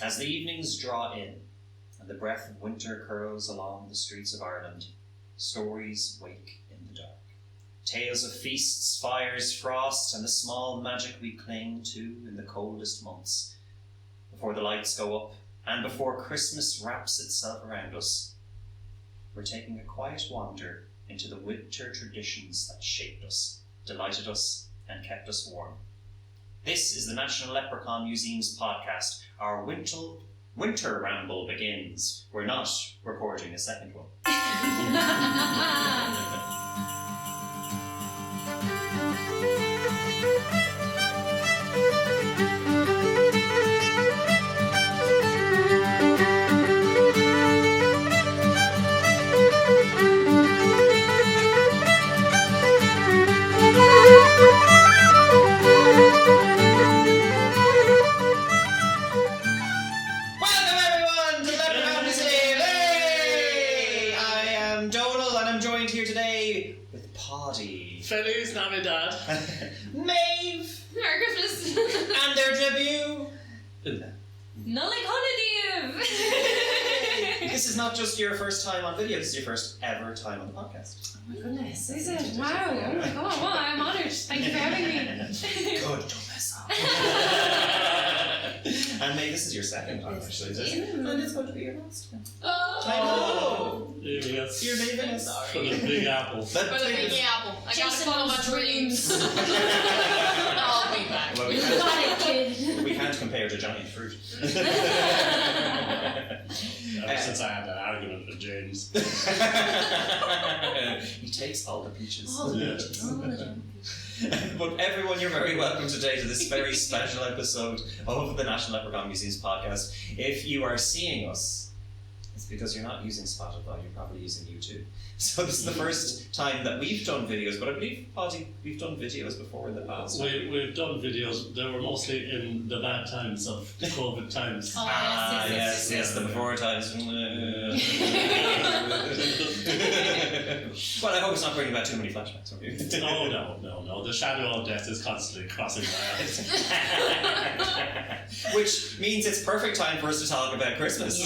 As the evenings draw in, and the breath of winter curls along the streets of Ireland, stories wake in the dark. Tales of feasts, fires, frost, and the small magic we cling to in the coldest months. Before the lights go up, and before Christmas wraps itself around us, we're taking a quiet wander into the winter traditions that shaped us, delighted us, and kept us warm. This is the National Leprechaun Museum's podcast. Our winter ramble begins. We're not recording a second one. Feliz Navidad. Maeve. Merry Christmas. And their debut, Una. Nullig Holiday. This is not just your first time on video, this is your first ever time on the podcast. Oh my goodness, is it? Wow. Oh my god, wow, I'm honoured. Thank you for having me. Good, don't mess up. And Maeve, this is your second time actually, is it? And it's going to be your last time. Oh. I know. You're leaving I'm us. sorry. For the big apple. For the big apple. I gotta follow my dreams. I'll be back. Well, we can't compare to giant fruit. Ever since I had that argument with James. He takes all the peaches. All the peaches. But everyone, you're very welcome today to this very special episode of the National Leprechaun Museum's podcast. If you are seeing us, it's because you're not using Spotify, you're probably using YouTube. So this is the first time that we've done videos, but I believe, Paddy, we've done videos before in the past. We've done videos, they were mostly in the bad times of COVID times. Oh, yes, the before times. Well, I hope it's not bringing back too many flashbacks for you. No. The shadow of death is constantly crossing my eyes. Which means it's perfect time for us to talk about Christmas.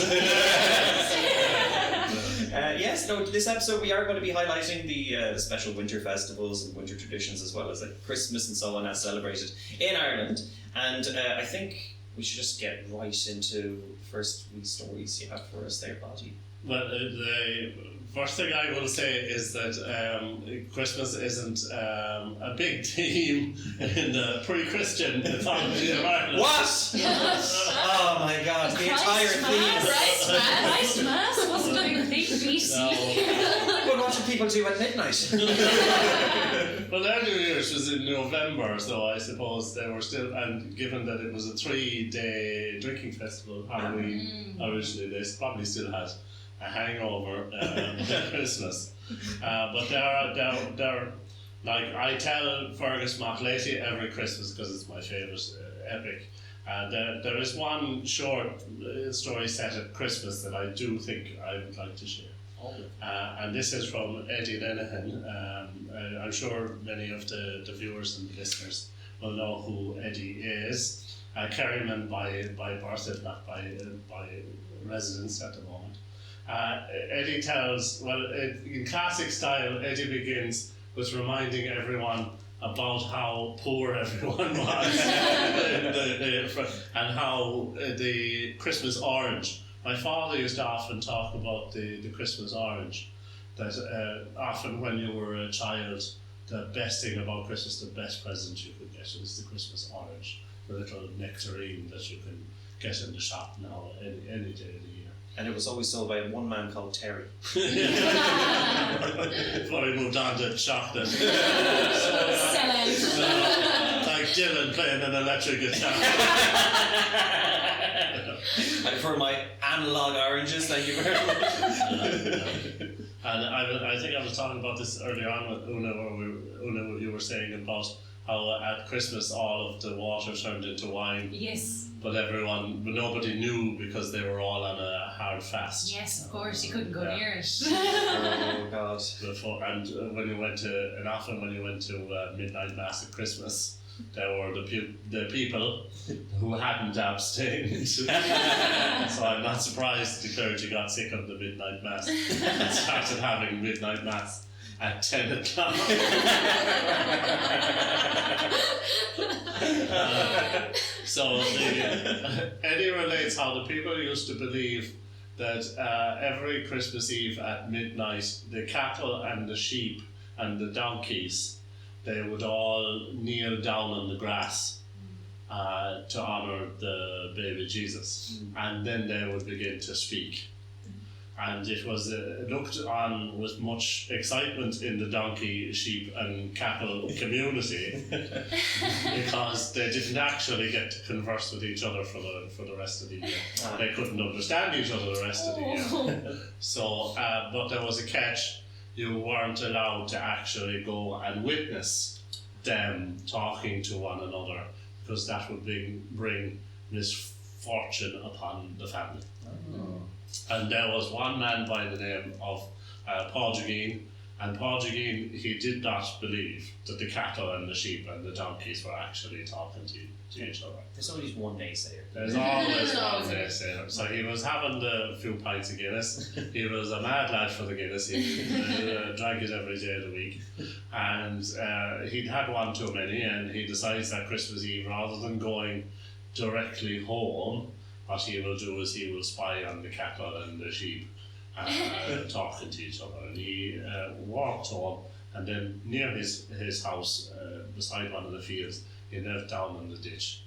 This episode we are going to be highlighting the special winter festivals and winter traditions, as well as like Christmas and so on as celebrated in Ireland. And I think we should just get right into the first wee stories you have for us there, Paddy. Well, the first thing I want to say is that Christmas isn't a big theme in the pre-Christian mythology of Ireland. What? Oh my God! The entire theme. Christ Mass wasn't a big thing BC. No. But what did people do at midnight? Well, the earlier years was in November, so I suppose they were still, and given that it was a 3-day drinking festival, Halloween, originally, they probably still had a hangover at Christmas. But they're like, I tell Fergus Mathlety every Christmas because it's my favourite epic. There is one short story set at Christmas that I do think I would like to share. And this is from Eddie Lenihan. I'm sure many of the viewers and the listeners will know who Eddie is. Kerryman by birth, if not by residence at the moment. Eddie tells, in classic style, Eddie begins with reminding everyone about how poor everyone was and how the Christmas orange. My father used to often talk about the Christmas orange, that often when you were a child, the best thing about Christmas, the best present you could get was the Christmas orange, the little nectarine that you can get in the shop now any day of the year. And it was always sold by one man called Terry. Before he moved on to chocolate. Like Dylan playing an electric guitar. And for my analogue oranges, thank you very much. And I think I was talking about this earlier on with Una, Una, you were saying about how at Christmas all of the water turned into wine. Yes. But nobody knew because they were all on a hard fast. Yes, of course, you couldn't go near it. Oh God. Often when you went to midnight mass at Christmas, there were the people who hadn't abstained. So I'm not surprised the clergy got sick of the midnight mass and started having midnight mass at 10 o'clock. So Eddie relates how the people used to believe that every Christmas Eve at midnight, the cattle and the sheep and the donkeys, they would all kneel down on the grass to honour the baby Jesus, and then they would begin to speak. And it was looked on with much excitement in the donkey, sheep and cattle community because they didn't actually get to converse with each other for the rest of the year. They couldn't understand each other the rest of the year. So, but there was a catch. You weren't allowed to actually go and witness them talking to one another because that would bring misfortune upon the family. Oh. And there was one man by the name of Pádraigín, and Pádraigín, he did not believe that the cattle and the sheep and the donkeys were actually talking to each other. There's always one naysayer. There's always one naysayer. So he was having a few pints of Guinness. He was a mad lad for the Guinness. He drank it every day of the week. And he'd had one too many, and he decides that Christmas Eve, rather than going directly home, what he will do is he will spy on the cattle and the sheep talking to each other. And he walked home, and then near his house, beside one of the fields, he knelt down in the ditch.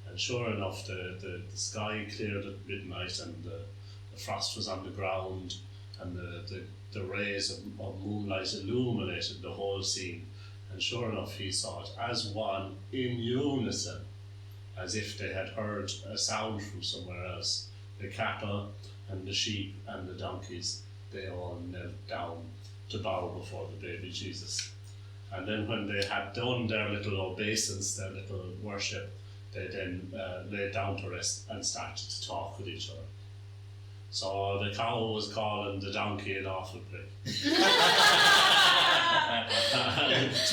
And sure enough, the sky cleared at midnight, and the frost was on the ground, and the rays of moonlight illuminated the whole scene. And sure enough, he saw it as one in unison, as if they had heard a sound from somewhere else. The cattle and the sheep and the donkeys, they all knelt down to bow before the baby Jesus. And then when they had done their little obeisance, their little worship, they then laid down to rest and started to talk with each other. So the cow was calling the donkey an awful prick. To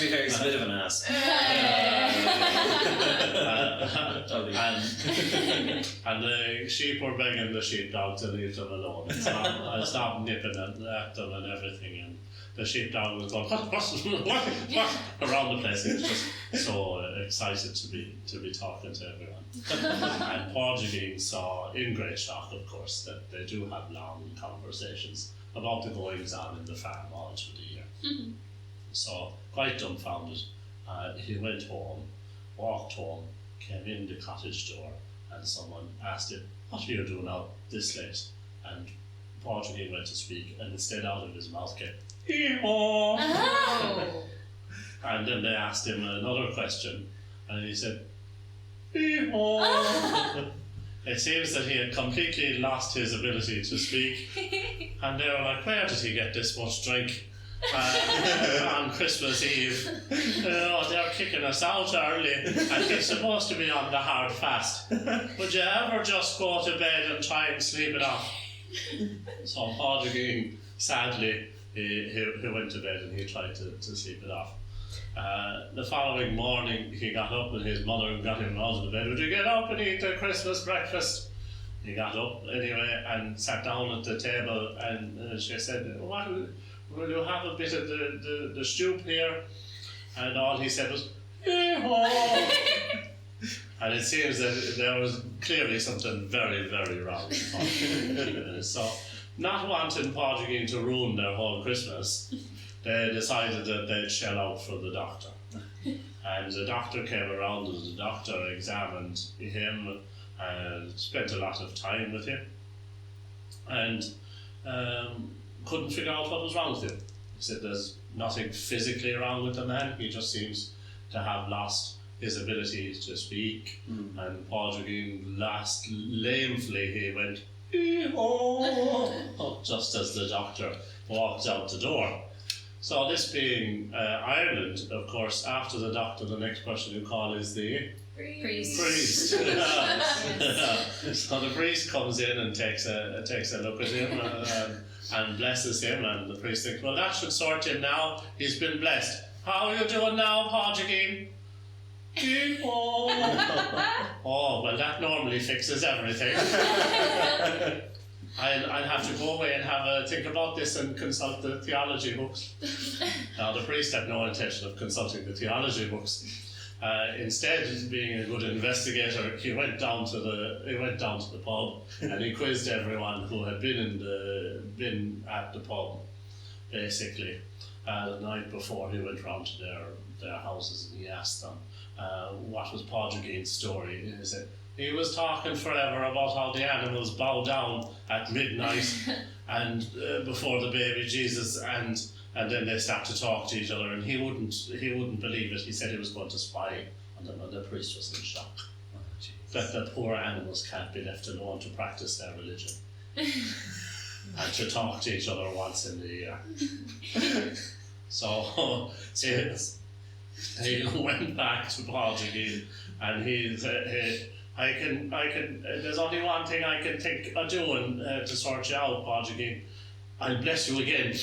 be fair, he's a bit of an ass. And the sheep were begging the sheepdog to leave them alone. I stopped nipping at them and everything, and the sheepdog was going what around the place. He was just so excited to be talking to everyone. And Pádraigín saw, in great shock, of course, that they do have long conversations about the goings on in the farm all through the year. So, quite dumbfounded, he went home, walked home, came in the cottage door, and someone asked him, "What are you doing out this late?" And Pádraigín went to speak, and instead out of his mouth came, "Hee-haw!" Oh. And then they asked him another question, and he said, "Hee-haw!" It seems that he had completely lost his ability to speak, and they were like, "Where did he get this much drink on Christmas Eve? They're kicking us out early, and he's supposed to be on the hard fast. Would you ever just go to bed and try and sleep it off?" So Pádraigín, sadly, he went to bed and he tried to sleep it off. The following morning, he got up, and his mother got him out of the bed. "Would you get up and eat the Christmas breakfast?" He got up anyway and sat down at the table, and she said, "What will you have a bit of the soup here?" And all he said was, "Hee-haw!" And it seems that there was clearly something very, very wrong with Pádraigín. So, not wanting Pádraigín to ruin their whole Christmas, they decided that they'd shell out for the doctor. And the doctor came around, and the doctor examined him and spent a lot of time with him, and couldn't figure out what was wrong with him. He said there's nothing physically wrong with the man, he just seems to have lost his ability to speak. And Pádraigín lamely he went, "Hee-haw!" just as the doctor walked out the door. So this being Ireland, of course, after the doctor, the next person you call is the priest. So the priest comes in and takes a look at him and blesses him, and the priest thinks, "Well, that should sort him now. He's been blessed. How are you doing now, Pádraigín?" Oh, well, that normally fixes everything. I'll have to go away and have a think about this and consult the theology books. Now, the priest had no intention of consulting the theology books. Instead, being a good investigator, he went down to the pub and he quizzed everyone who had been at the pub, basically. The night before, he went round to their houses and he asked them what was Podrigane's story. And he said, he was talking forever about how the animals bow down at midnight and before the baby Jesus, and then they start to talk to each other, and he wouldn't believe it. He said he was going to spy on them, and the priest was in shock that the poor animals can't be left alone to practice their religion and to talk to each other once in the year. So he went back to Podrigane, and he said, I can. There's only one thing I can think of doing to sort you out, Podrigane. I'll bless you again.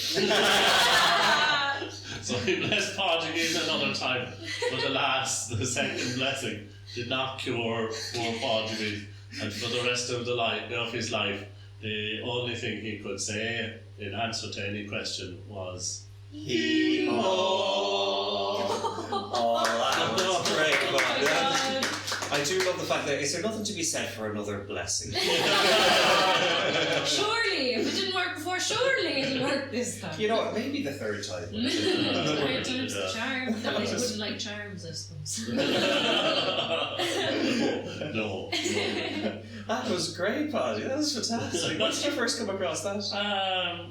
So he blessed Podrigane another time, but alas, the second blessing did not cure poor Podrigane, and for the rest of his life, the only thing he could say in answer to any question was, "He-ho." Oh, that was great. I do love the fact that is there nothing to be said for another blessing? Surely, if it didn't work before, surely it'll work this time. You know what? Maybe the third time. Third time's the charm. No, they wouldn't like charms, I suppose. No. That was great, Pod. That was fantastic. When did you first come across that?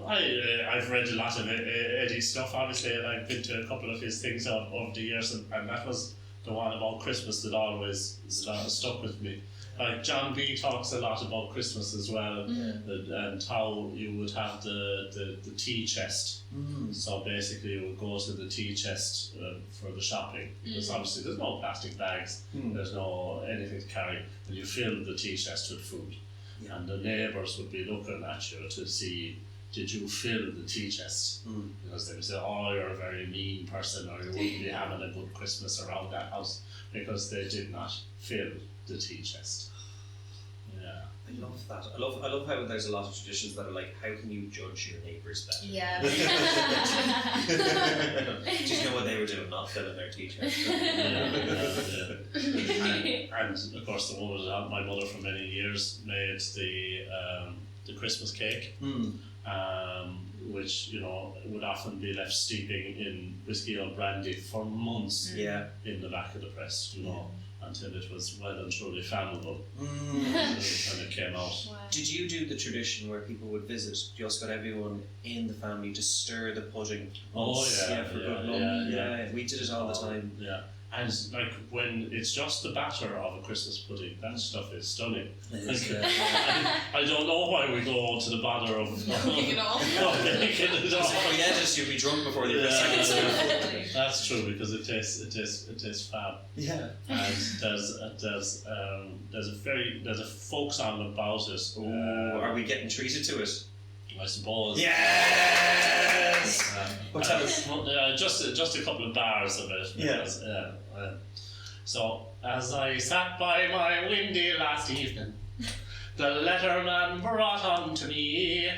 I've read a lot of Eddie's stuff, obviously, and I've been to a couple of his things over the years, and that was the one about Christmas that always stuck with me. Like John B talks a lot about Christmas as well, and how you would have the tea chest. So basically you would go to the tea chest for the shopping, because obviously there's no plastic bags, there's no anything to carry, and you fill the tea chest with food. And the neighbours would be looking at you to see, did you fill the tea chest? Because they would say, oh, you're a very mean person, or you wouldn't be having a good Christmas around that house, because they did not fill the tea chest. Yeah. I love that. I love how there's a lot of traditions that are like, how can you judge your neighbours better? Yeah. Did you know what they were doing? Not filling their tea chest. And of course, the woman that my mother for many years made the Christmas cake. Which would often be left steeping in whiskey or brandy for months in the back of the press, until it was well and truly flammable and it came out. Wow. Did you do the tradition where people would visit? You also got everyone in the family to stir the pudding? Oh yeah, for good luck. Yeah, we did it all the time. Yeah. And like when it's just the batter of a Christmas pudding, that stuff is stunning. I don't know why we go to the bother of making it all. Making it all. Yes, you'd be drunk before the second serve. That's true, because it tastes fab. Yeah. And there's a folk song about it. Are we getting treated to it? I suppose. Yes. Tell us. Just a couple of bars of it. Because, so, as I sat by my windy last evening, the letterman brought unto me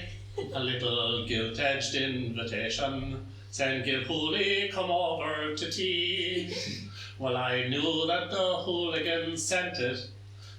a little gilt-edged invitation, saying, "Gilhooly, come over to tea." Well, I knew that the hooligans sent it,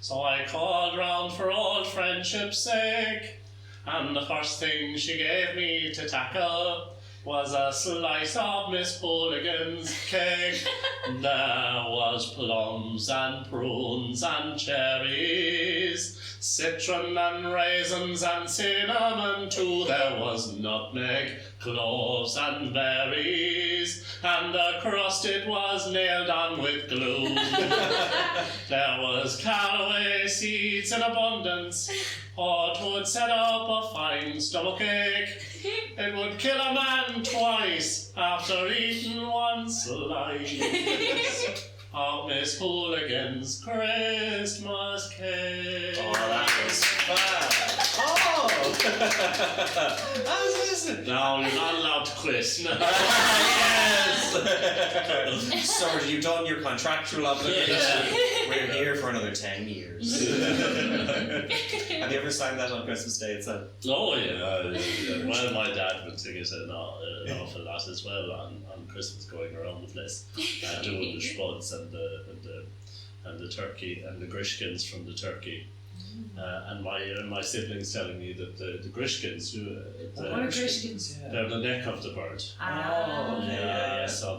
so I called round for old friendship's sake. And the first thing she gave me to tackle was a slice of Miss Hooligan's cake. There was plums and prunes and cherries, citron and raisins and cinnamon too. There was nutmeg, cloves and berries, and the crust it was nailed on with glue. There was caraway seeds in abundance, or 'twould set up a fine stomachache. It would kill a man twice after eating one slice of Miss Hooligan's Christmas cake. Oh, that was fab. Oh! Listen. No, you're not allowed to quit. No. Yes. Sorry, you've done your contractual obligation. Yeah. We're here for another 10 years. Have you ever sang that on Christmas Day itself? Oh yeah. Well, my dad would sing it an awful lot as well on Christmas, going around the place, doing the spuds and the turkey and the grishkins from the turkey. And my siblings telling me that the grishkins, What are grishkins? they're the neck of the bird. Oh, Yeah. So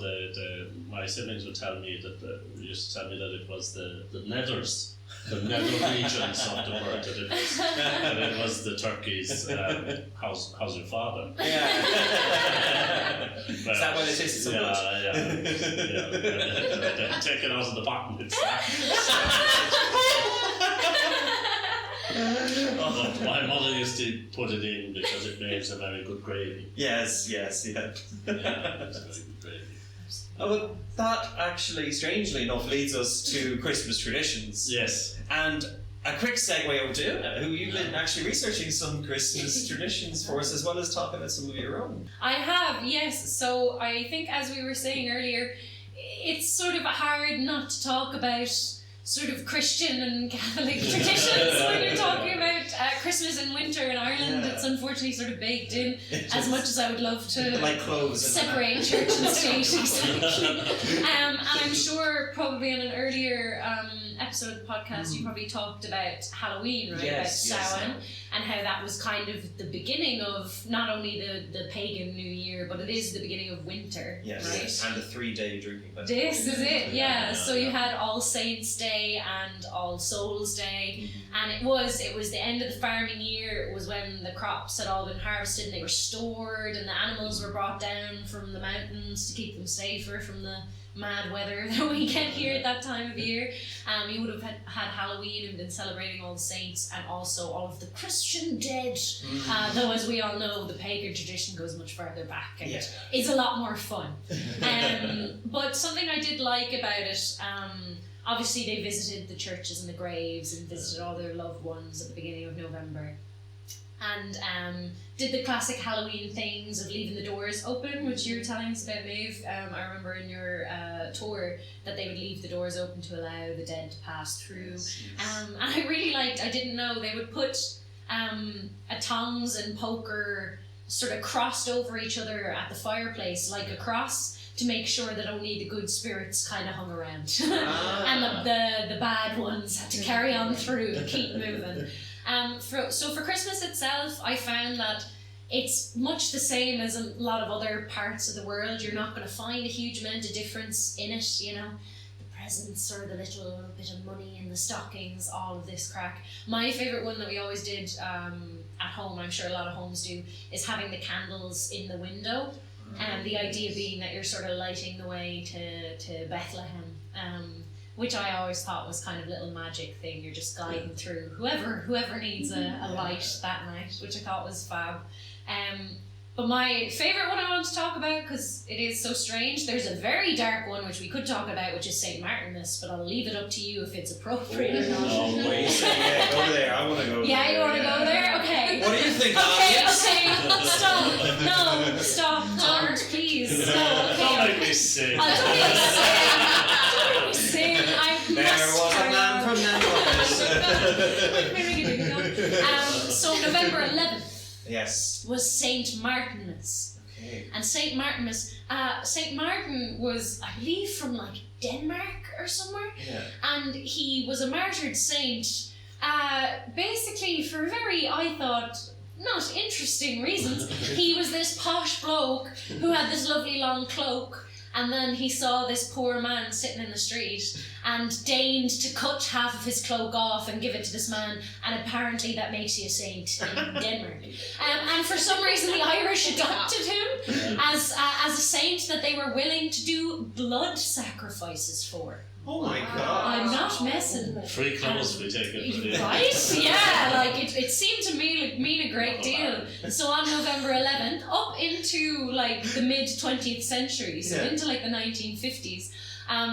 my siblings would tell me used to tell me that it was the nethers, the nether regions of the bird, that it was the turkey's how's your father? Yeah. Is that why they taste so much? Yeah. They take it out of the bottom. It's But my mother used to put it in because it makes a very good gravy. Yes, yeah. It's a very good gravy. Oh, well, that actually, strangely enough, leads us to Christmas traditions. Yes. And a quick segue over to Una, who you've been actually researching some Christmas traditions for us, as well as talking about some of your own. I have, yes. So I think, as we were saying earlier, it's sort of hard not to talk about sort of Christian and Catholic traditions when you're talking about Christmas and winter in Ireland. Yeah. It's unfortunately sort of baked in, as much as I would love to like clothes separate church and state. Exactly. And I'm sure probably in an earlier episode of the podcast you probably talked about Halloween, right? Yes, about Samhain, yes. and how that was kind of the beginning of not only the pagan New Year, but it is the beginning of winter, Yes, right? and the 3-day drinking festival. This is it, yeah. So you had All Saints Day and All Souls Day, and it was the end of the farming year. It was when the crops had all been harvested and they were stored, and the animals were brought down from the mountains to keep them safer from the mad weather that we get here at that time of year. You would have had Halloween and been celebrating all the saints and also all of the Christian dead. Though, as we all know, the pagan tradition goes much further back and is a lot more fun. But something I did like about it, obviously they visited the churches and the graves and visited all their loved ones at the beginning of November. And did the classic Halloween things of leaving the doors open, which you were telling us about, Maeve. I remember in your tour that they would leave the doors open to allow the dead to pass through. And I really liked, I didn't know, they would put a tongs and poker sort of crossed over each other at the fireplace like a cross, to make sure that only the good spirits kind of hung around. And the bad ones had to carry on through and keep moving. So for Christmas itself, I found that it's much the same as a lot of other parts of the world. You're not going to find a huge amount of difference in it, you know. The presents or the little bit of money in the stockings, all of this crack. My favourite one that we always did at home, I'm sure a lot of homes do, is having the candles in the window. And the idea being that you're sort of lighting the way to Bethlehem, which I always thought was kind of a little magic thing. You're just guiding through whoever needs a light that night, which I thought was fab. But my favourite one I want to talk about, because it is so strange, there's a very dark one which we could talk about, which is St. Martinmas, but I'll leave it up to you if it's appropriate or not. Oh, wait, go over there. I want to go Yeah, you want to go there? Okay. What do you think, Okay, audience? stop. No, stop. Don't, please. No, okay. Don't make me sing. Don't make me sing. I There must was a carry man on. from Nando's. So November 11th Yes. was St. Martinmas. Okay. And St. Martinmas, St. Martin was, I believe, from like Denmark or somewhere. Yeah. And he was a martyred saint, basically for very, I thought, not interesting reasons. He was this posh bloke who had this lovely long cloak, and then he saw this poor man sitting in the street and deigned to cut half of his cloak off and give it to this man, and apparently that makes you a saint in Denmark. And for some reason the Irish adopted him as a saint that they were willing to do blood sacrifices for. Oh my God. I'm not messing. Free clothes we take it for the Right? Yeah, like it seemed to me like mean a great deal. So on November 11th, up into like the mid 20th century, so into like the 1950s,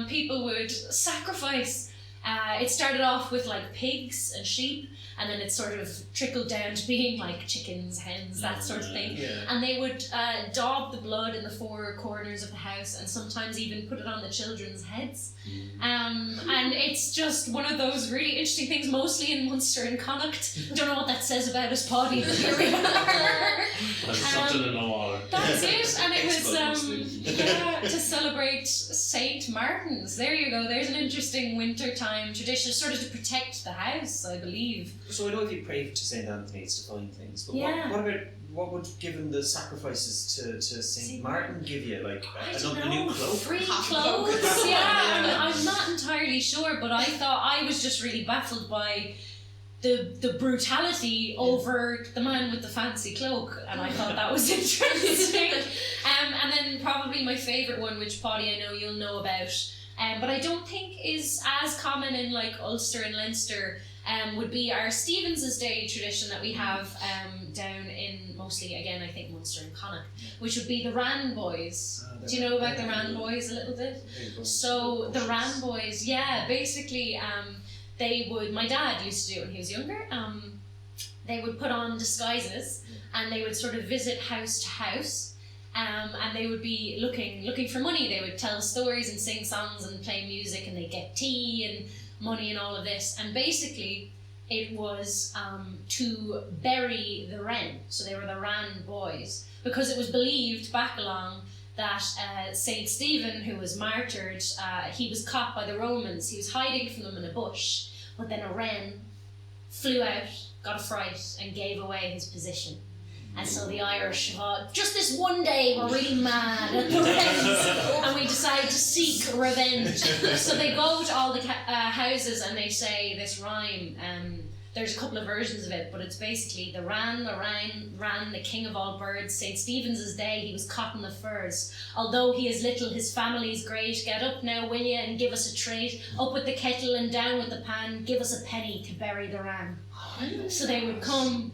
people would sacrifice. It started off with like pigs and sheep, and then it sort of trickled down to being like chickens, hens, that sort of thing. And they would daub the blood in the four corners of the house, and sometimes even put it on the children's heads. And it's just one of those really interesting things, mostly in Munster and Connacht. Don't know what that says about us, Paddy, but here we are. There's something in the water. That's it, and it was to celebrate Saint Martin's. There you go. There's an interesting wintertime tradition, sort of to protect the house, I believe. So I know if you pray to Saint Anthony, it's to find things. But Yeah. what about what would, given the sacrifices to Saint Martin, give you? Like a new cloak? Free clothes? Yeah, I'm not entirely sure, but I thought I was just really baffled by the brutality over the man with the fancy cloak, and I thought that was interesting. And then probably my favourite one, which Paddy, I know you'll know about, but I don't think is as common in like Ulster and Leinster, would be our Stephen's Day tradition that we have down in mostly, again, I think Munster and Connacht, which would be the Ran Boys. Do you know about the Ran Boys a little bit? So the Ran Boys, basically they would, my dad used to do it when he was younger, they would put on disguises and they would sort of visit house to house. And they would be looking for money. They would tell stories and sing songs and play music, and they'd get tea and money and all of this. And basically, it was to bury the wren. So they were the Ran Boys, because it was believed back along that Saint Stephen, who was martyred, he was caught by the Romans. He was hiding from them in a bush, but then a wren flew out, got a fright, and gave away his position. And so the Irish thought, just this one day we're really mad at the wrens, and we decide to seek revenge. So they go to all the houses and they say this rhyme. There's a couple of versions of it, but it's basically the ran, the king of all birds. St. Stephen's Day, he was caught in the furs. Although he is little, his family's great. Get up now, will ye, and give us a trait. Up with the kettle and down with the pan. Give us a penny to bury the ran. So they would come.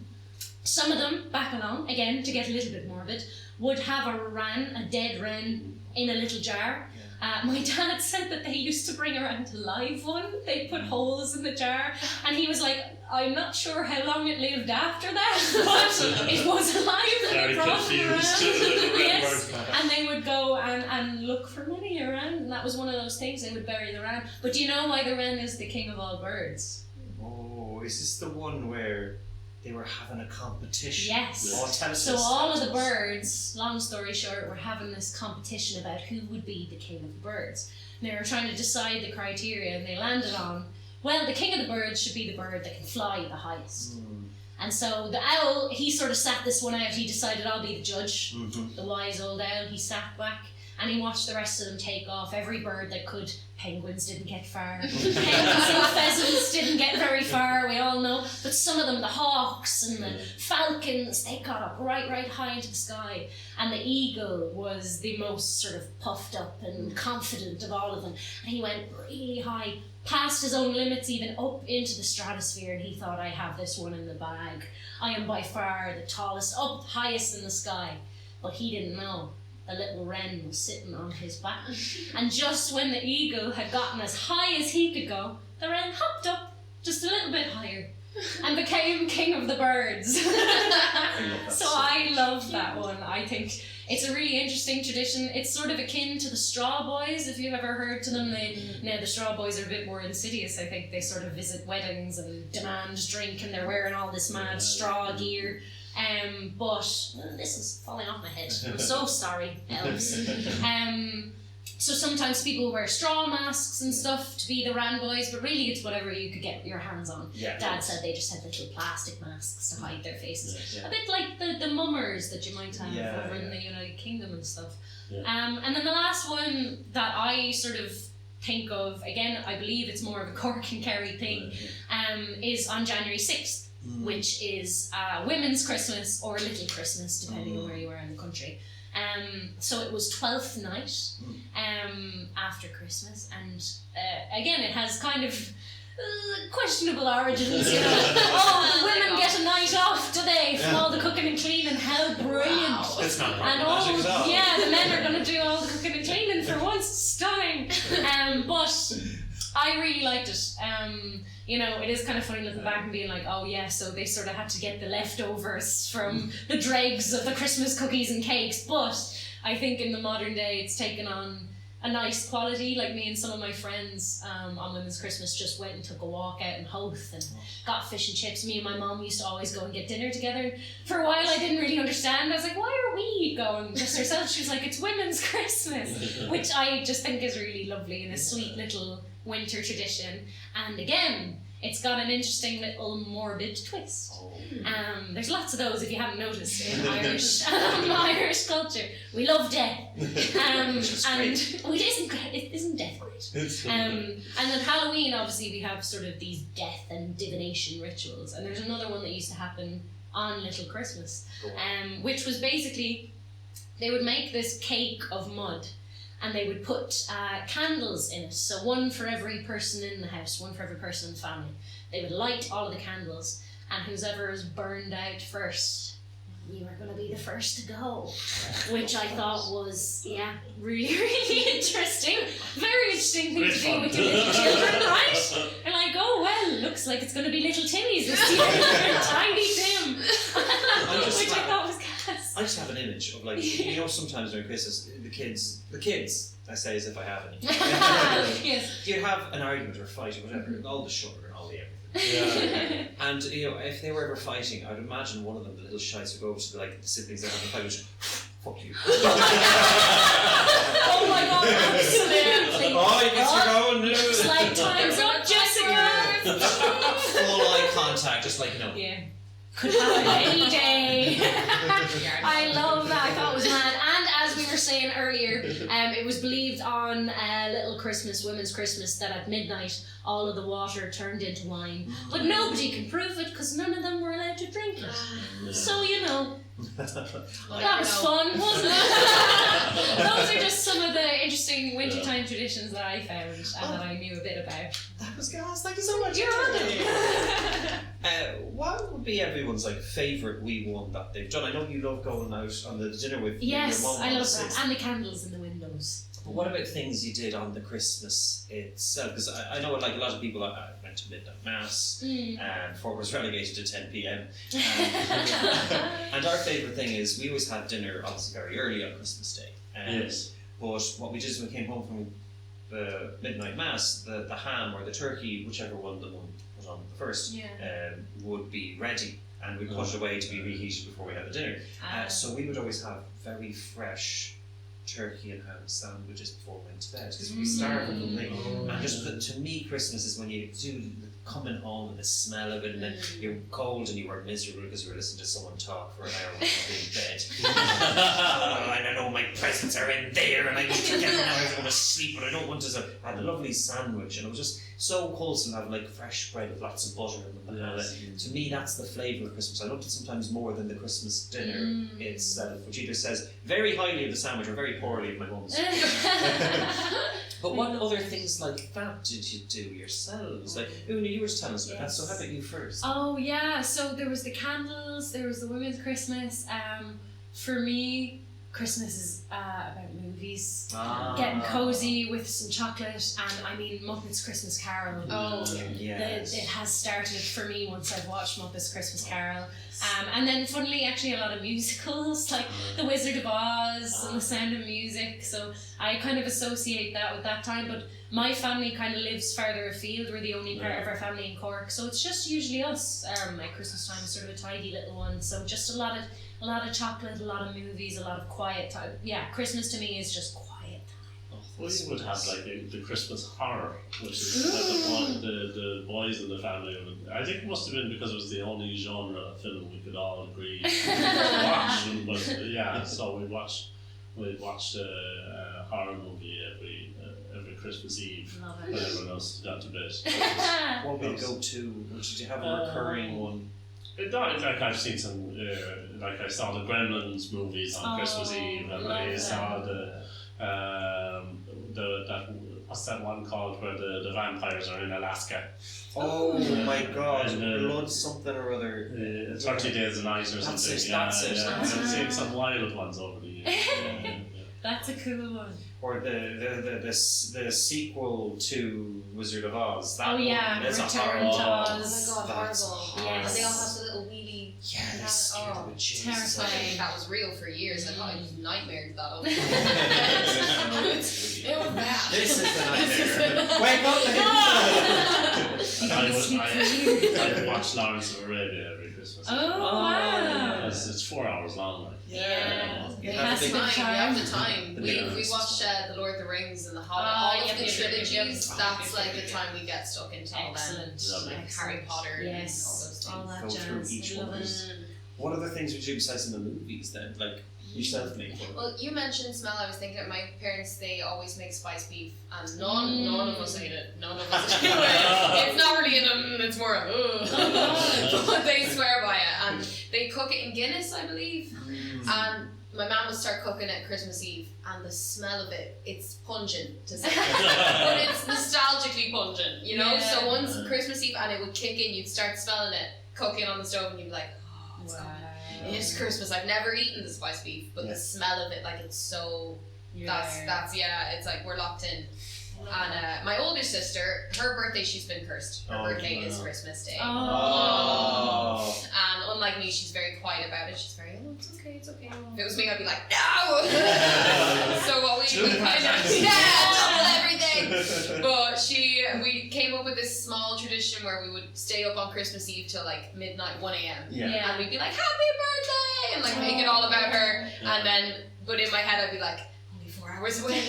Some of them, back along, again, to get a little bit morbid, would have a dead wren in a little jar. My dad said that they used to bring around a live one. They'd put holes in the jar, and he was like, I'm not sure how long it lived after that, but it was alive and they brought it around. Yes, and they would go and look for money around, and that was one of those things. They would bury the wren. But do you know why the wren is the king of all birds? Oh, is this the one where they were having a competition? Yes. Oh, tell us so this, all of the birds, long story short, were having this competition about who would be the king of the birds. And they were trying to decide the criteria, and they landed on, well, the king of the birds should be the bird that can fly the highest. And so the owl, he sort of sat this one out. He decided, I'll be the judge. The wise old owl, he sat back and he watched the rest of them take off. Every bird that could. Penguins didn't get far. Hens and pheasants didn't get very far, we all know. But some of them, the hawks and the falcons, they got up right high into the sky. And the eagle was the most sort of puffed up and confident of all of them. And he went really high, past his own limits, even up into the stratosphere. And he thought, I have this one in the bag. I am by far the tallest, up highest in the sky. But he didn't know. A little wren was sitting on his back, and just when the eagle had gotten as high as he could go, the wren hopped up just a little bit higher and became king of the birds. So I love that one. I think it's a really interesting tradition. It's sort of akin to the Straw Boys, if you've ever heard to them. The Straw Boys are a bit more insidious. I think they sort of visit weddings and demand drink, and they're wearing all this mad straw gear. But this is falling off my head. I'm so sorry, elves. So sometimes people wear straw masks and stuff to be the Ran Boys, but really it's whatever you could get your hands on. Dad said they just had little plastic masks to hide their faces. A bit like the mummers that you might have over in the United Kingdom and stuff. And then the last one that I sort of think of, again, I believe it's more of a Cork and Kerry thing, is on January 6th. Which is Women's Christmas or Little Christmas, depending on where you are in the country. So it was 12th night after Christmas, and again, it has kind of questionable origins. You know, the women get a night off today from all the cooking and cleaning. How brilliant! Wow. It's not and the men are going to do all the cooking and cleaning for once. Stunning. But I really liked it. you know, it is kind of funny looking back and being like, oh yeah, so they sort of had to get the leftovers from the dregs of the Christmas cookies and cakes. But I think in the modern day it's taken on a nice quality. Like me and some of my friends on Women's Christmas just went and took a walk out in Howth and got fish and chips. Me and my mum used to always go and get dinner together. For a while I didn't really understand. I was like, why are we going just ourselves? She was like, it's Women's Christmas, which I just think is really lovely and a sweet little winter tradition. And again, it's got an interesting little morbid twist. There's lots of those, if you haven't noticed, in Irish culture. We love death. And isn't death great? And then Halloween, obviously, we have sort of these death and divination rituals. And there's another one that used to happen on Little Christmas, which was basically, they would make this cake of mud, and they would put candles in it. So one for every person in the house, one for every person in the family. They would light all of the candles, and whoever was burned out first, you were going to be the first to go. Which I thought was, really, really interesting. Very interesting thing to do with your little children, right? They're like, oh, well, looks like it's going to be little Timmy's this year. Tiny Tim. Which I thought was gas. I just have an image of, like, you know, sometimes during Christmas, the kids, I say as if I have any. Yes. You'd have an argument or a fight or whatever, and all the sugar and all the everything. Yeah. And, you know, if they were ever fighting, I'd imagine one of them, the little shites, would go over to the siblings that have a fight, which, fuck you. Oh my god, absolutely. Oh, you get your going, It's like, time's up, Jessica. Full eye contact, just like, no. Yeah. Could happen any day. I love that. I thought it was mad. And as we were saying earlier, it was believed on Little Christmas, Women's Christmas, that at midnight all of the water turned into wine. But nobody can prove it because none of them were allowed to drink it. So, you know, that was fun, wasn't it? Those are just some of the interesting wintertime traditions that I found and that I knew a bit about. That was gas. Thank you so much. You're welcome. What would be everyone's favourite wee one that they've done? I know you love going out on the dinner with yes, your mum. I love that. And the candles in the windows. But what about things you did on the Christmas itself? Because I know, like, a lot of people went to midnight mass before it was relegated to 10 p.m. And our favourite thing is we always had dinner obviously very early on Christmas Day. Yes. But what we did is when we came home from the midnight mass, the ham or the turkey, whichever one the mum put on first, would be ready, and we'd put it away to be reheated before we had the dinner. So we would always have very fresh turkey and ham sandwiches before we went to bed because we'd be starving from me. And just to me, Christmas is when you do coming home and the smell of it, and then you're cold and you were miserable because you were listening to someone talk for an hour when you were in bed. And I know my presents are in there and I need to get them now. I want to sleep, but I don't want to. I had a lovely sandwich and it was just so wholesome having like fresh bread with lots of butter in them. To me, that's the flavour of Christmas. I loved it sometimes more than the Christmas dinner itself, which either says very highly of the sandwich or very poorly of my mum's. But what other things like that did you do yourselves? Like, Una, you were telling us about that, so how about you first? Oh yeah, so there was the candles, there was the Women's Christmas. For me, Christmas is about movies, getting cozy with some chocolate, and I mean Muppets Christmas Carol. Yes. It has started for me once I've watched Muppets Christmas Carol. And then funnily actually a lot of musicals like The Wizard of Oz and The Sound of Music, so I kind of associate that with that time. But my family kind of lives farther afield. We're the only part of our family in Cork, so it's just usually us. At Christmas time is sort of a tidy little one, so just a lot of chocolate, a lot of movies, a lot of quiet time. Yeah, Christmas to me is just quiet time. We would have like the Christmas horror, which is like the boys in the family. I think it must have been because it was the only genre of film we could all agree to watch. But yeah, so we'd watch a horror movie every Christmas Eve when everyone else got to bed. What would go to? Did you have a recurring one? Like I've seen some, like I saw the Gremlins movies on Christmas Eve, and I saw what's that one called where the vampires are in Alaska? Oh my god, Blood something or other. 30 Days a Night or something. That's it. I've seen some wild ones over the years. That's a cool one. Or the sequel to Wizard of Oz. That yeah, that's Return a to horrible. Oz. Oh my god, That's horrible. Yes. And they all have the little wheelie. Yeah, they scared the bejesus out of me. Terrifying. That was real for years. I thought I just nightmared that over. This It was bad. is the nightmare. Wake up! I watch Lawrence of Arabia every Christmas. Oh, wow. It's 4 hours long. Like. Yeah. We It have has the to be time. We have the time. time. The We big watched The Lord of the Rings and The Hobbit. Oh, All of yep, the yep, trilogies. yep, yep. That's like the time we get stuck into all them. Excellent. Like Harry Potter and all Yes. those All things. that Go through jazz. each I love one. it. What other things would you do besides in the movies then? Like yourself, Nick? Well, you mentioned smell. I was thinking of my parents. They always make spiced beef, and none of us ate it. None of us do it. It's not really it's more of but they swear by it, and they cook it in Guinness, I believe. And my mum would start cooking it Christmas Eve, and the smell of it's pungent to say, but it's nostalgically pungent, you know. Yeah. So once Christmas Eve, and it would kick in, you'd start smelling it cooking on the stove, and you'd be like, oh, it's coming. It's Christmas. I've never eaten the spiced beef, but the smell of it, like it's so. That's it's like we're locked in. And my older sister, her birthday, she's been cursed. Her birthday is Christmas Day. Oh. And unlike me, she's very quiet about it. She's very, it's okay, it's okay. If it was me, I'd be like, no! So what we kind of, double everything! But we came up with this small tradition where we would stay up on Christmas Eve till like midnight, 1 a.m. Yeah. And we'd be like, happy birthday! And like make it all about her. And then, but in my head, I'd be like, 4 hours away.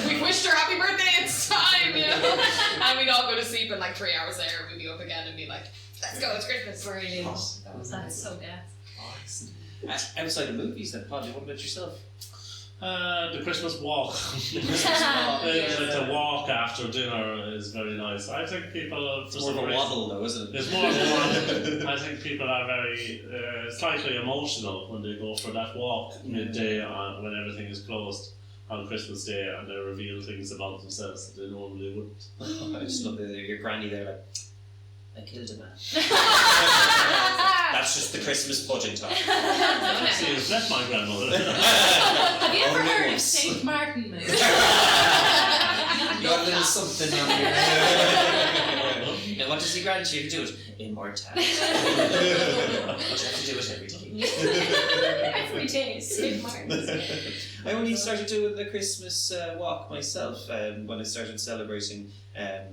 We wished her happy birthday, it's time, you know? And we'd all go to sleep, and like 3 hours later, we'd be up again and be like, let's go, it's Christmas. Brilliant. That's so gas. Outside of movies then, Paddy, what about yourself? The Christmas walk. The walk after dinner is very nice. I think people It's more of a waddle though, isn't it? It's more of a waddle. I think people are very slightly emotional when they go for that walk midday when everything is closed on Christmas Day, and they reveal things about themselves that they normally wouldn't. I just love your granny there like, I killed a man. That's just the Christmas pudding talk. See, you've met my grandmother. Have you ever Only heard of once. St. Martin? You got a little something on here. Now what does your grandchildren do it? Immortality. You have to do it every day. Every day, St. Martin's. I only started doing the Christmas walk myself when I started celebrating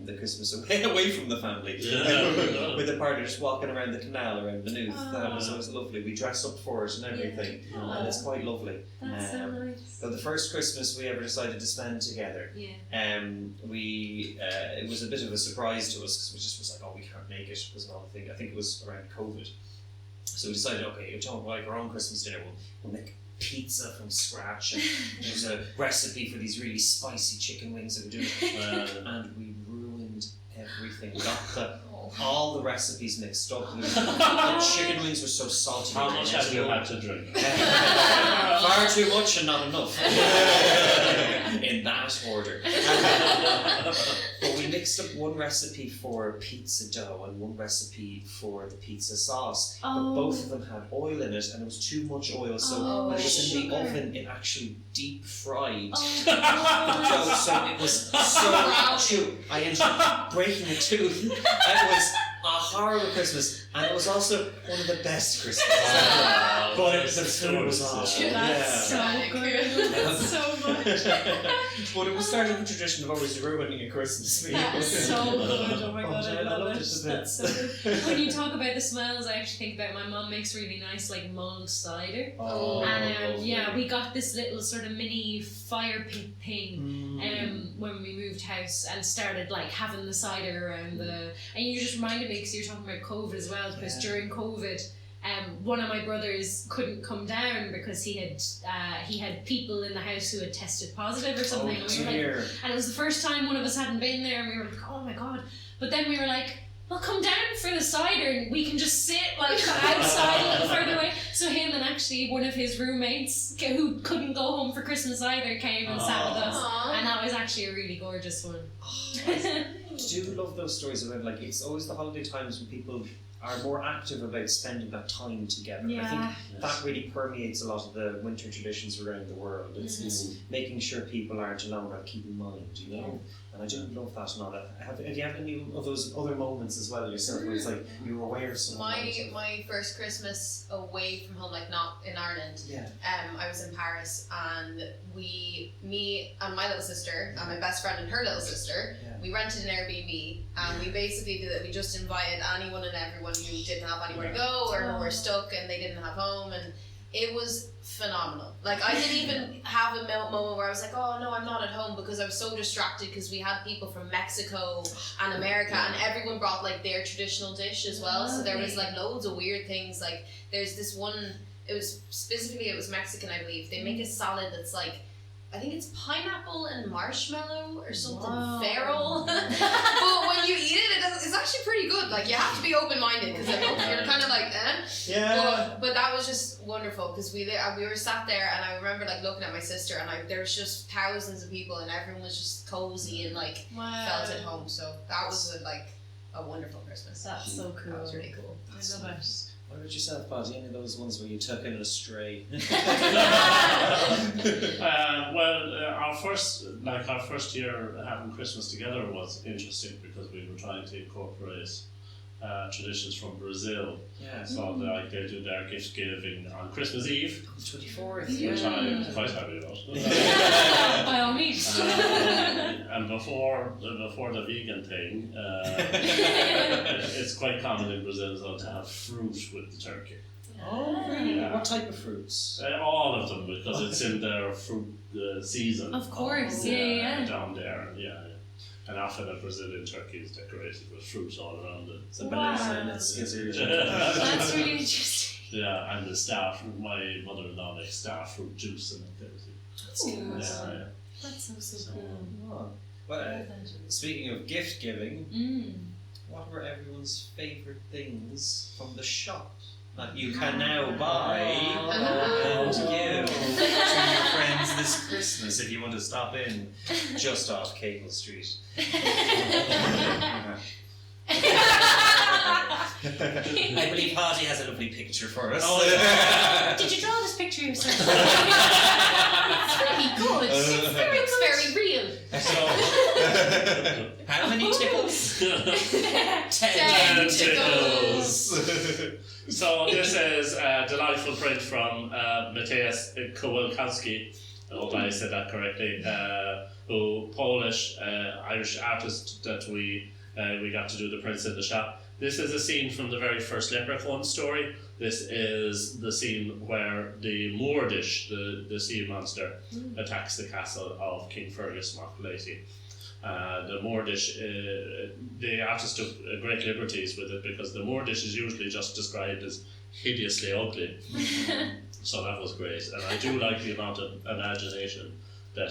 the Christmas away from the family. With the partner just walking around the canal around the Newth. That was always lovely. We dress up for it and everything, and it's quite lovely. That's so nice. So the first Christmas we ever decided to spend together, it was a bit of a surprise to us because we just was like, oh, we can't make it because of all the thing. I think it was around COVID. So we decided, okay, we don't like our own Christmas dinner. We'll make pizza from scratch, and there's a recipe for these really spicy chicken wings that we do, and we ruined everything. We got all the recipes mixed up. The chicken wings were so salty. How much have you had to drink? Far too much and not enough. In that order. But we mixed up one recipe for pizza dough and one recipe for the pizza sauce. But both of them had oil in it, and it was too much oil, so when it was in the oven, it actually deep fried the dough. So it was so I ended up breaking a tooth. It was a horrible Christmas, and it was also one of the best Christmases ever. But the food was awful. That's so good. That's so much. But it was starting a tradition of always ruining a Christmas meal. That's so good. Oh my god, I love loved it. it a bit. That's so good. When you talk about the smells, I actually think about my mum makes really nice like mulled cider. And we got this little sort of mini fire pit thing when we moved house and started like having the cider around and you just reminded me because you were talking about COVID as well, because during COVID one of my brothers couldn't come down because he had people in the house who had tested positive or something. And it was the first time one of us hadn't been there, and we were like, oh my god. But then we were like, well, come down for the cider and we can just sit like outside a little further away. So him and actually one of his roommates who couldn't go home for Christmas either came and sat with us. And that was actually a really gorgeous one. I do love those stories about, like, it's always the holiday times when people are more active about spending that time together. I think that really permeates a lot of the winter traditions around the world. It's making sure people aren't alone and keep in mind, you know. And I do love that and all that. Have you had any of those other moments as well yourself where it's like you were aware of someone? My first Christmas away from home, like not in Ireland. I was in Paris, and me and my little sister and my best friend and her little sister, we rented an Airbnb, and we basically did it. We just invited anyone and everyone who didn't have anywhere to go or who were stuck and they didn't have home, and it was phenomenal. Like, I didn't even have a moment where I was like, oh no, I'm not at home, because I was so distracted because we had people from Mexico and America, and everyone brought like their traditional dish as well. So there was like loads of weird things. Like, there's this one, it was Mexican, I believe. They make a salad that's like, I think it's pineapple and marshmallow or something feral. But when you eat it, it's actually pretty good. Like, you have to be open-minded, because you're kind of like, But that was just wonderful, because we were sat there, and I remember like looking at my sister, and there was just thousands of people, and everyone was just cozy and like felt at home. So that was a wonderful Christmas. That's so cool. That was really cool. I love it. What about yourself, Bozzy? Any of those ones where you took in a stray? Our first year having Christmas together was interesting, because we were trying to incorporate traditions from Brazil. So like they do their gift giving on Christmas Eve, the 24th. Which I'm quite happy about. By all means. And before the vegan thing, it's quite common in Brazil as well to have fruit with the turkey. Oh, really? What type of fruits? All of them, because it's in their fruit season. Of course, down there, And often a Brazilian turkey is decorated with fruit all around it. It's amazing. It's That's really interesting. Yeah, and the my mother-in-law makes star fruit juice and activity. That's cool. That's so cool. Well, speaking of gift giving, what were everyone's favourite things from the shop that you can now buy and give to your friends this Christmas if you want to stop in just off Cable Street? I believe Hardy has a lovely picture for us. Did you draw this picture yourself? It's really good. It's very real. So, how many tickles? 10 tickles. So this is a delightful print from Mateusz Kowalkowski, I hope I said that correctly, who Polish Irish artist that we got to do the prints in the shop. This is a scene from the very first Leprechaun story. This is the scene where the Moordish, the sea monster, attacks the castle of King Fergus Mac Lady. The Moordish, the artist took great liberties with it, because the Moordish is usually just described as hideously ugly. So that was great, and I do like the amount of imagination that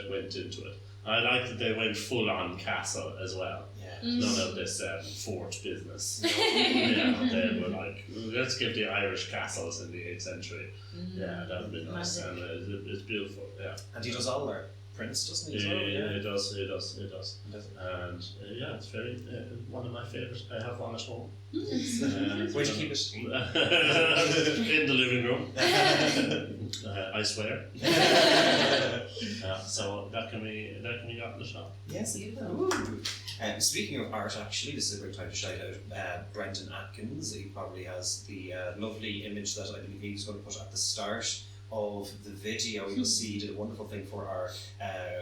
went into it. I like that they went full on castle as well. None of this fort business. They were like, let's give the Irish castles in the 8th century. That would be nice, and it's beautiful. And he does all their prints, doesn't he? He does. And it's very one of my favourites. I have one at home. Where'd you keep it? In the living room. I swear. So that can be got in the shop. Yes. Speaking of art, actually, this is a great time to shout out Brendan Atkins. He probably has the lovely image that I believe he's going to put at the start of the video. You'll see he did a wonderful thing for our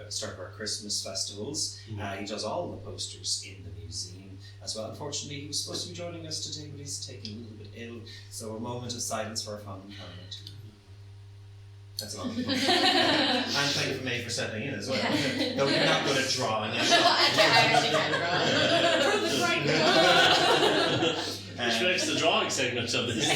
start of our Christmas festivals. He does all the posters in the museum as well. Unfortunately, he was supposed to be joining us today, but he's taken a little bit ill. So a moment of silence for our family comment. That's a lot of fun. And thank you for May for settling in as well. No, you're not good at drawing. I actually can draw. Prove it right now. Which makes the drawing segment of this.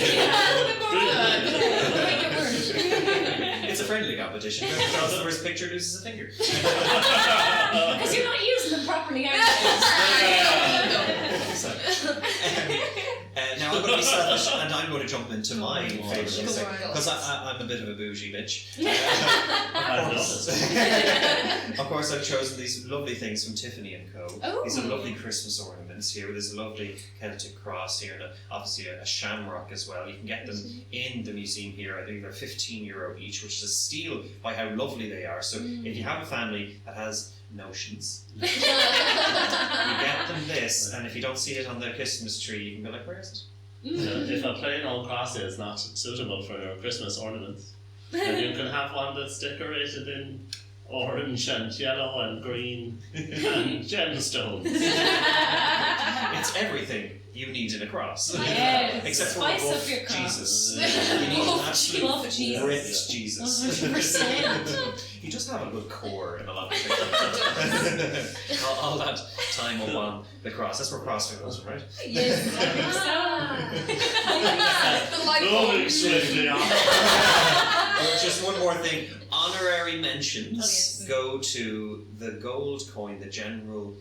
It's a friendly competition. Whoever draws the first picture loses a finger. Because you're not using them properly, are you? Now I'm going to be selfish and I'm going to jump into my favourite thing, because I'm a bit of a bougie bitch. Of course I've chosen these lovely things from Tiffany & Co. These are lovely Christmas ornaments. here. There's a lovely Celtic cross here, and obviously a shamrock as well. You can get them in the museum here. I think they're €15 each, which is a steal by how lovely they are. So if you have a family that has notions, you get them this, and if you don't see it on the Christmas tree, you can be like, where is it? If a plain old cross is not suitable for your Christmas ornaments, then you can have one that's decorated in orange and yellow and green and gemstones. It's everything you need in a cross. Yes. Except for Spice rough up your cross. Jesus. You need an absolute Love Jesus. ripped Jesus. 100%. He does have a good core in a lot of things. all that time up on the cross. That's where CrossFit was, right? Yes, I think so. The light Going bulb. swiftly on. Just one more thing. Honorary mentions yes. go to the gold coin, the genuine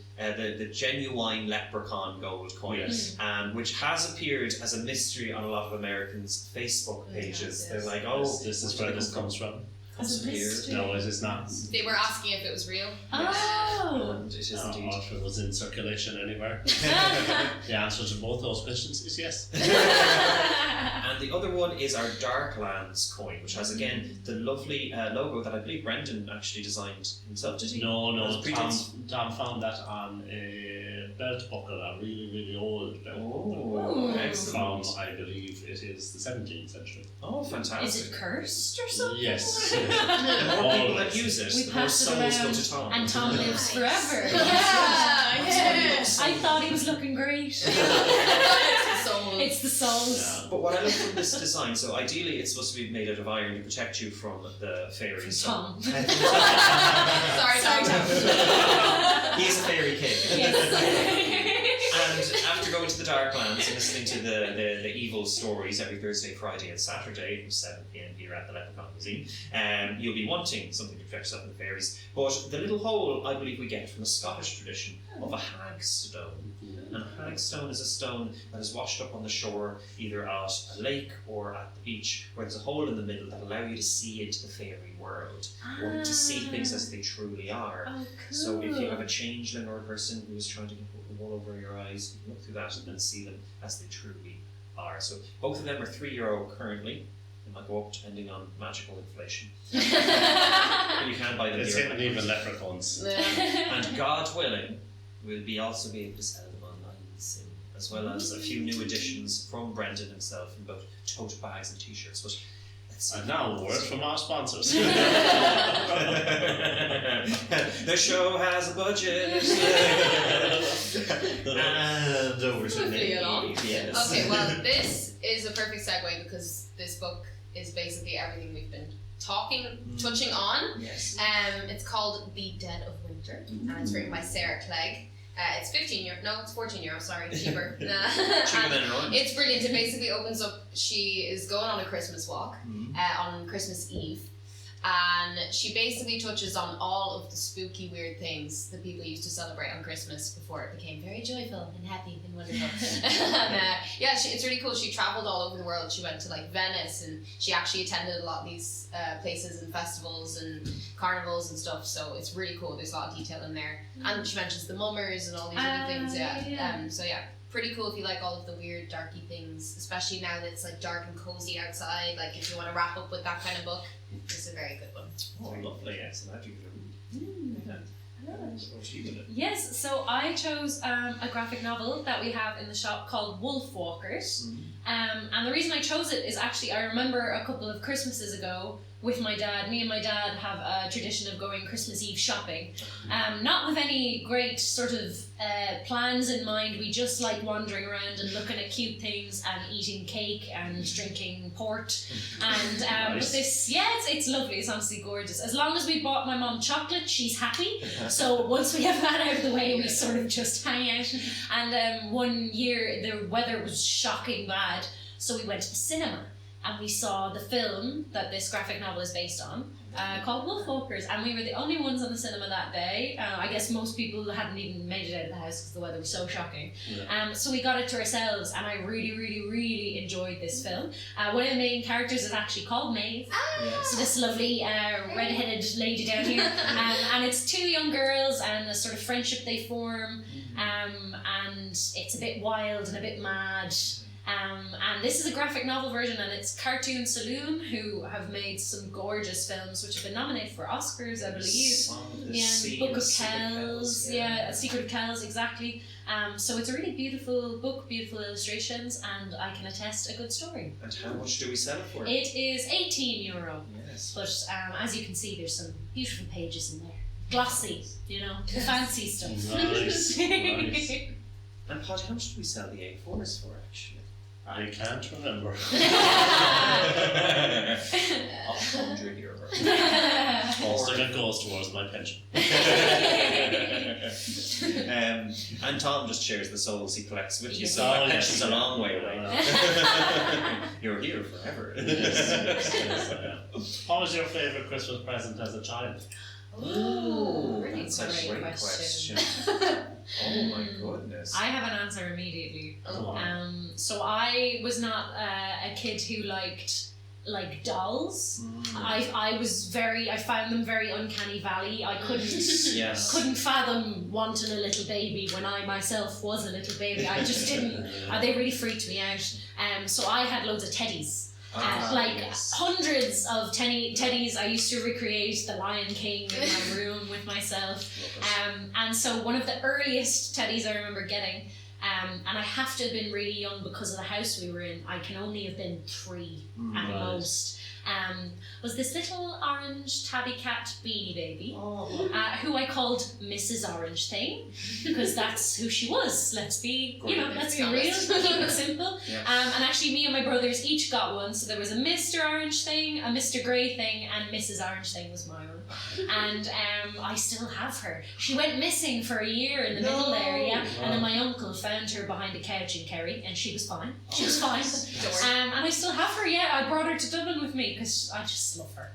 leprechaun gold coin, Yes. which has appeared as a mystery on a lot of Americans' Facebook pages. Yes. They're like, This is where this comes from. As a mystery. No, it is not. They were asking if it was real. Oh. And it is No, indeed. or if it was in circulation anywhere. The answer to both those questions is yes. And the other one is our Darklands coin, which has again the lovely logo that I believe Brendan actually designed himself. Did he? No, That was Tom found that on a belt buckle, a really, really old belt buckle. Oh, Ooh. From, excellent. I believe it is the 17th century. Oh, fantastic. Is it cursed or something? Yes. The more people that Always. use it, We the more pass it souls go around, to Tom. and Tom lives Nice. forever. Yeah, Yes. I thought he was looking great. So It's the souls. Yeah. But what I love from this design, so ideally it's supposed to be made out of iron to protect you from the fairies. Tom. sorry, Sorry, Tom. He's a fairy king. Yes. And after going to the Darklands and listening to the evil stories every Thursday, Friday, and Saturday from 7 p.m. here at the Leprechaun Museum, you'll be wanting something to protect yourself from the fairies. But the little hole, I believe, we get from a Scottish tradition of a hagstone. And a hagstone is a stone that is washed up on the shore, either at a lake or at the beach, where there's a hole in the middle that allows you to see into the fairy world, or to see things as they truly are. Oh, cool. So if you have a changeling or a person who is trying to get the wool over your eyes, you can look through that and then see them as they truly are. So both of them are €3 currently. They might go up depending on magical inflation. But you can buy them It's here. hitting even leprechauns. And God willing, we'll also be able to sell them online soon, as well as a few new additions from Brendan himself in both tote bags and t-shirts. But let's see. And now a word from our sponsors. The show has a budget. And over to Moving me. along. Yes. Okay, well, this is a perfect segue because this book is basically everything we've been touching on. Yes. It's called The Dead of Winter, and it's written by Sarah Clegg. It's €15. No, it's €14. Sorry, cheaper. Cheaper And than an orange. it's brilliant. It basically opens up. She is going on a Christmas walk Mhm. on Christmas Eve, and she basically touches on all of the spooky, weird things that people used to celebrate on Christmas before it became very joyful and happy and wonderful. And yeah, it's really cool. She traveled all over the world. She went to like Venice, and she actually attended a lot of these places and festivals and carnivals and stuff. So it's really cool. There's a lot of detail in there, and she mentions the mummers and all these other things. Yeah. So yeah. Pretty cool if you like all of the weird, darky things, especially now that it's like dark and cozy outside. Like if you want to wrap up with that kind of book, it's a very good one. Oh, lovely. Excellent. How do you do it? What do you do? Yes, so I chose a graphic novel that we have in the shop called Wolf Walkers. And the reason I chose it is actually I remember a couple of Christmases ago with my dad. Me and my dad have a tradition of going Christmas Eve shopping. Not with any great sort of plans in mind. We just like wandering around and looking at cute things and eating cake and drinking port. And Nice. this, yeah, it's lovely. It's honestly gorgeous. As long as we bought my mom chocolate, she's happy. So once we have that out of the way, we sort of just hang out. And one year the weather was shocking bad, so we went to the cinema and we saw the film that this graphic novel is based on, called Wolf Walkers, and we were the only ones on the cinema that day. I guess most people hadn't even made it out of the house because the weather was so shocking. So we got it to ourselves, and I really, really, really enjoyed this film. One of the main characters is actually called Maeve. So this lovely red-headed lady down here, and it's two young girls and a sort of friendship they form, and and it's a bit wild and a bit mad. And this is a graphic novel version, and it's Cartoon Saloon, who have made some gorgeous films which have been nominated for Oscars, I believe. Book of Kells, A Secret of Kells, exactly. So it's a really beautiful book, beautiful illustrations, and I can attest a good story. And how much do we sell it for? It is €18. Yes. But as you can see, there's some beautiful pages in there. Glossy, you know, the fancy stuff. Nice. And Pod, how much do we sell the A4s for, actually? I can't remember. €100. Most of it goes towards my pension. And Tom just shares the souls he collects with you, so Oh, my yes. pension's a long way away. You're here forever. What was your favourite Christmas present as a child? Ooh, really That's a great great question. Oh my goodness. I have an answer immediately. Oh. So I was not a kid who liked dolls. I found them very uncanny valley. I couldn't fathom wanting a little baby when I myself was a little baby. I just didn't. They really freaked me out. So I had loads of teddies. Hundreds of teddies. I used to recreate the Lion King in my room with myself. And so one of the earliest teddies I remember getting, and I have to have been really young because of the house we were in. I can only have been 3 at most. Was this little orange tabby cat beanie baby, who I called Mrs. Orange Thing, because that's who she was. Let's be real, keep it simple. Yeah. And actually, me and my brothers each got one. So there was a Mr. Orange Thing, a Mr. Grey Thing, and Mrs. Orange Thing was my one. And I still have her. She went missing for a year in the middle there, and then my uncle found her behind a couch in Kerry, and she was fine. She was fine. And I still have her. I brought her to Dublin with me because I just love her.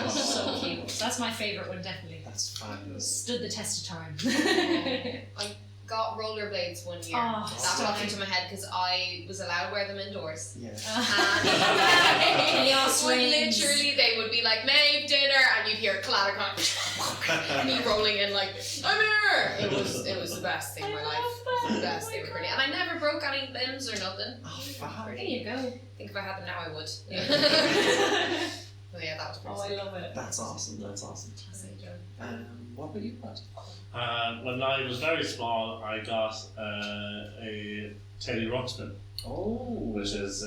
So cute. That's my favourite one, definitely. That's fabulous. Stood the test of time. I got rollerblades one year. Oh, that popped into my head because I was allowed to wear them indoors. Yes. Chaos reigns. Literally, they would be like, Maeve, dinner, and you'd hear clatter, and me rolling in like, I'm here! It was the best thing in my life. It was the best. They were brilliant. And I never broke any limbs or nothing. Oh, fab. There you go. I think if I had them now, I would. But yeah, that was Oh, I love it. That's awesome. What about you, Pat? When I was very small, I got a Teddy Ruxpin, which is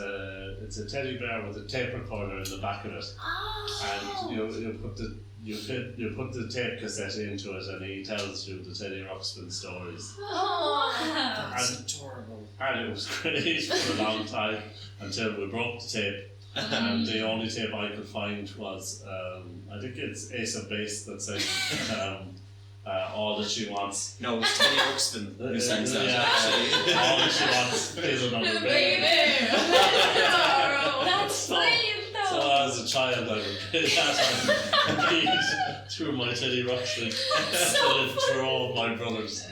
it's a teddy bear with a tape recorder in the back of it, and you put the tape cassette into it, and he tells you the Teddy Ruxpin stories. That's adorable. And it was great for a long time until we broke the tape. And the only tape I could find was, I think it's Ace of Base that says All That She Wants. No, it's Teddy Ruxpin who sings that, actually. All That She Wants is another baby. That's brilliant, though. So as a child, I would play that and read through my Teddy Ruxpin and drove my brothers.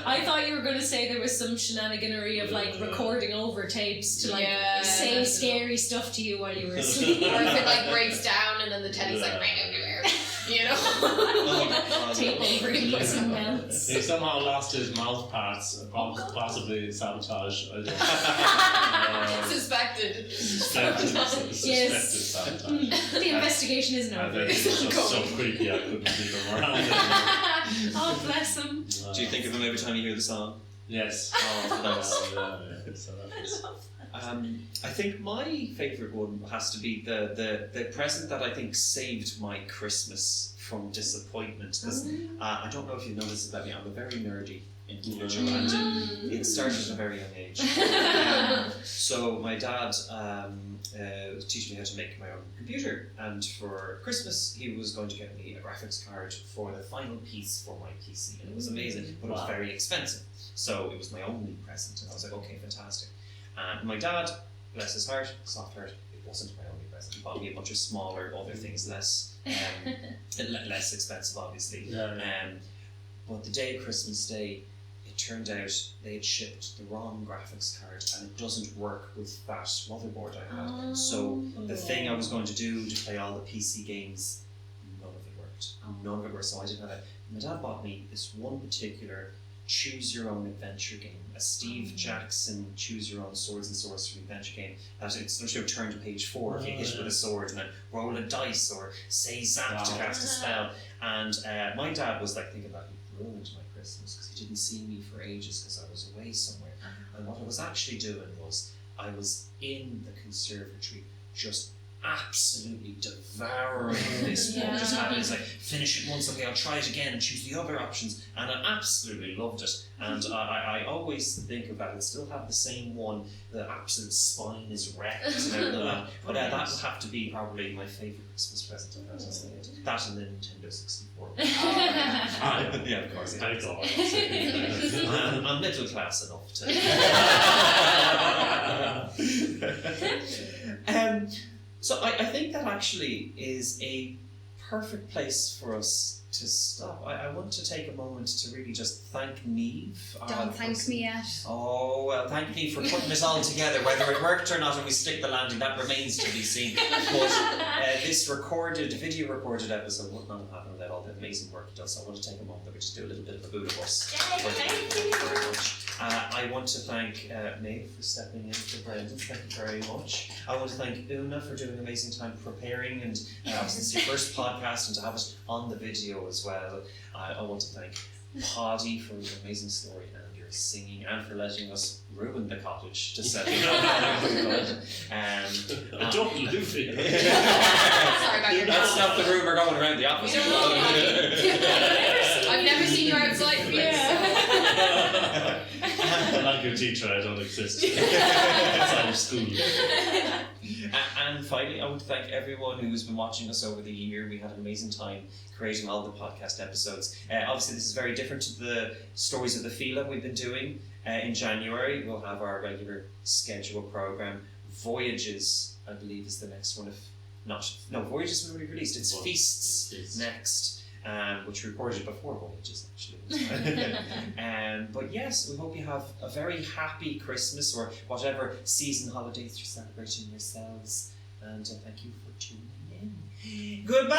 I thought you were going to say there was some shenaniganery of recording over tapes to say scary stuff to you while you were asleep. Or if it breaks down and then the teddy's you know? Tape overheats and melts. He somehow lost his mouth parts, possibly sabotage. I don't know. Suspected sabotage. The investigation isn't And over. then he was just so creepy I couldn't leave him around. Oh, bless him. Do you think of him every time you hear the song? Yes. Oh, that's... So that was... I think my favourite one has to be the present that I think saved my Christmas from disappointment, because I don't know if you know this about me, I'm a very nerdy individual, and it started at a very young age. So my dad was teaching me how to make my own computer, and for Christmas he was going to get me a graphics card for the final piece for my PC, and it was amazing, but it was very expensive. So it was my only present, and I was like, okay, fantastic. And my dad, bless his heart, soft heart, it wasn't my only present. He bought me a bunch of smaller other things, less expensive, obviously. But the day of Christmas Day, it turned out they had shipped the wrong graphics card, and it doesn't work with that motherboard I had. So the thing I was going to do to play all the PC games, none of it worked. So I didn't have it. My dad bought me this one particular choose your own adventure game, a Steve Jackson choose your own swords and sorcery adventure game. It's sort of turn to page 4 if you hit with a sword, and then roll a dice or say zap to cast a spell. And my dad was like thinking about, he ruined my Christmas because he didn't see me for ages because I was away somewhere. And what I was actually doing was I was in the conservatory just absolutely devouring this book. Just having it, it's like, finish it once, okay, I'll try it again and choose the other options, and I absolutely loved it. And I always think of that, I still have the same one, the absolute spine is wrecked and everything like that. But that would have to be probably my favourite Christmas present I've had as a kid. That and the Nintendo 64. Yeah, of course. I'm middle class enough to. So I think that actually is a perfect place for us to stop. I want to take a moment to really just thank Niamh. Don't thank me yet. Oh, well, thank Niamh for putting it all together. Whether it worked or not, and we stick the landing, that remains to be seen. But this video recorded episode would not have happened without all the amazing work he does. So I want to take a moment that we just do a little bit of a boot of us. Thank you very much. I want to thank Maeve for stepping in for Brendan. Thank you very much. I want to thank Una for doing an amazing time preparing, and obviously it's your first podcast, and to have it on the video as well. I want to thank Paddy for your amazing story and your singing, and for letting us ruin the cottage to set it up. Don't live here. Sorry about your That's not the rumour going around the office. We don't know I've never seen you outside for this. Like your teacher, I don't exist. Outside of school. And finally, I want to thank everyone who's been watching us over the year. We had an amazing time creating all the podcast episodes. Obviously, this is very different to the Stories of the Fila we've been doing. In January, we'll have our regular scheduled program. Voyages, I believe, is the next one. Voyages was already released. It's Feasts next. Which we recorded before Voyages, actually. But yes, we hope you have a very happy Christmas, or whatever season holidays you're celebrating yourselves. And thank you for tuning in. Goodbye!